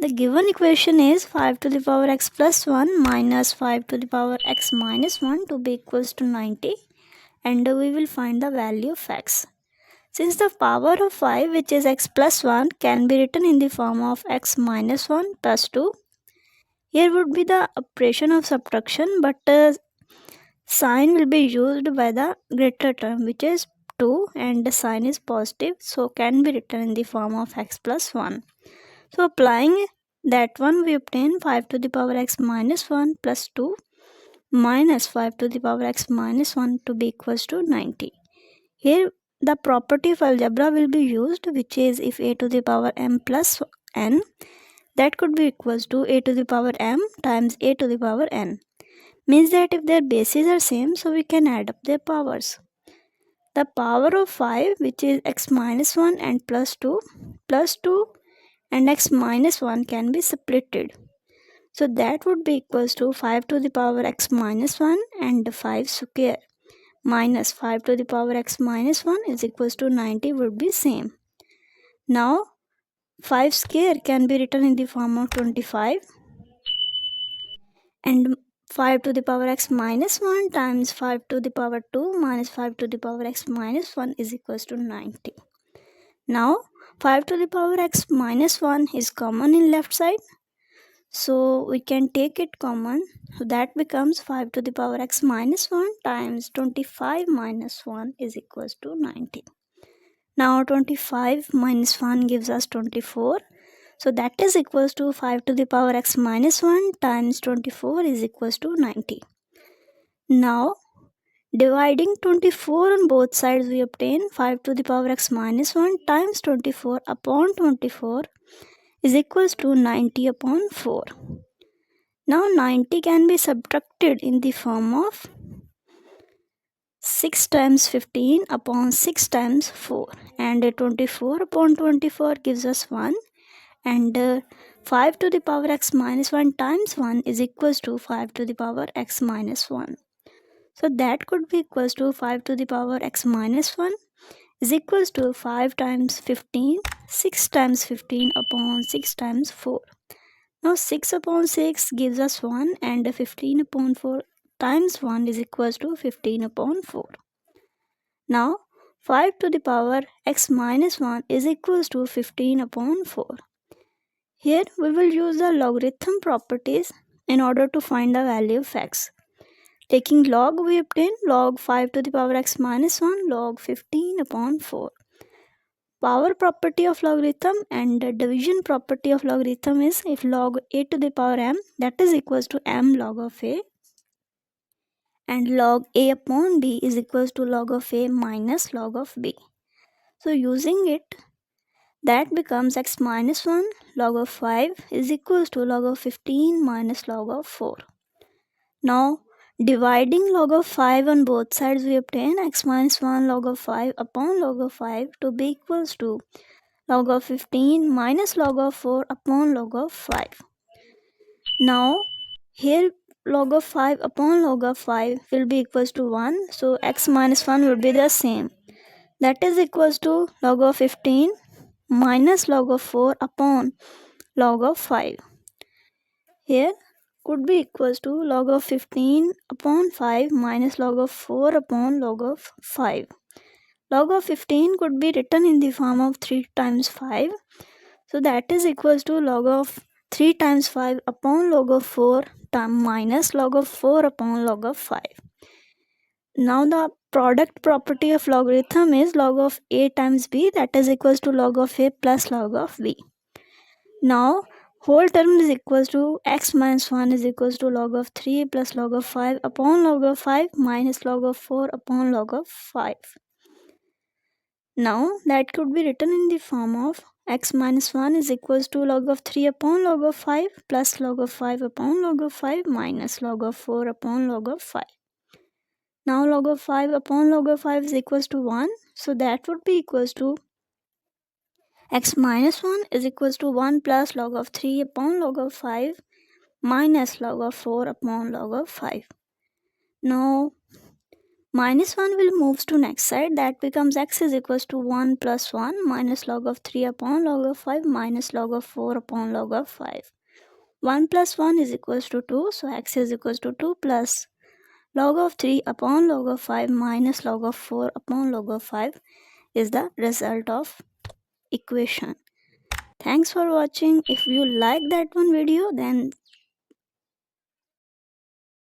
The given equation is 5 to the power x plus 1 minus 5 to the power x minus 1 to be equals to 90, and we will find the value of x. Since the power of 5, which is x plus 1, can be written in the form of x minus 1 plus 2, here would be the operation of subtraction, but sign will be used by the greater term, which is 2, and the sign is positive, so can be written in the form of x plus 1. So applying that one, we obtain 5 to the power x minus 1 plus 2 minus 5 to the power x minus 1 to be equals to 90. Here the property of algebra will be used, which is if a to the power m plus n, that could be equals to a to the power m times a to the power n. Means that if their bases are same, so we can add up their powers. The power of 5, which is x minus 1 and plus 2 and x minus 1 can be splitted. So that would be equals to 5 to the power x minus 1 and 5 square minus 5 to the power x minus 1 is equals to 90 would be same. Now 5 square can be written in the form of 25, and 5 to the power x minus 1 times 5 to the power 2 minus 5 to the power x minus 1 is equals to 90. Now 5 to the power x minus 1 is common in left side, so we can take it common, so that becomes 5 to the power x minus 1 times 25 minus 1 is equals to 90. Now 25 minus 1 gives us 24, so that is equals to 5 to the power x minus 1 times 24 is equals to 90. Now dividing 24 on both sides, we obtain 5 to the power x minus 1 times 24 upon 24 is equals to 90 upon 4. Now 90 can be subtracted in the form of 6 times 15 upon 6 times 4, and 24 upon 24 gives us 1, and 5 to the power x minus 1 times 1 is equals to 5 to the power x minus 1. So that could be equals to 5 to the power x minus 1 is equals to 5 times 15, 6 times 15 upon 6 times 4. Now 6 upon 6 gives us 1, and 15 upon 4 times 1 is equals to 15 upon 4. Now 5 to the power x minus 1 is equals to 15 upon 4. Here we will use the logarithm properties in order to find the value of x. Taking log, we obtain log 5 to the power x minus 1 log 15 upon 4. Power property of logarithm and the division property of logarithm is if log a to the power m, that is equals to m log of a, and log a upon b is equals to log of a minus log of b. So using it, that becomes x minus 1 log of 5 is equals to log of 15 minus log of 4. Now dividing log of 5 on both sides, we obtain x minus 1 log of 5 upon log of 5 to be equals to log of 15 minus log of 4 upon log of 5. Now here log of 5 upon log of 5 will be equals to 1, so x minus 1 will be the same, that is equals to log of 15 minus log of 4 upon log of 5. Here could be equals to log of 15 upon 5 minus log of 4 upon log of 5. Log of 15 could be written in the form of 3 times 5. So that is equals to log of 3 times 5 upon log of 4 minus log of 4 upon log of 5. Now the product property of logarithm is log of a times b, that is equals to log of a plus log of b. Now whole term is equals to x minus 1 is equals to log of 3 plus log of 5 upon log of 5 minus log of 4 upon log of 5. Now that could be written in the form of x minus 1 is equals to log of 3 upon log of 5 plus log of 5 upon log of 5 minus log of 4 upon log of 5. Now log of 5 upon log of 5 is equals to 1, so that would be equals to x minus 1 is equals to 1 plus log of 3 upon log of 5 minus log of 4 upon log of 5. Now Minus 1 will move to next side. That becomes x is equals to 1 plus 1 minus log of 3 upon log of 5 minus log of 4 upon log of 5. 1 plus 1 is equals to 2. So x is equals to 2 plus log of 3 upon log of 5 minus log of 4 upon log of 5 is the result of equation. Thanks for watching. If you like that one video, then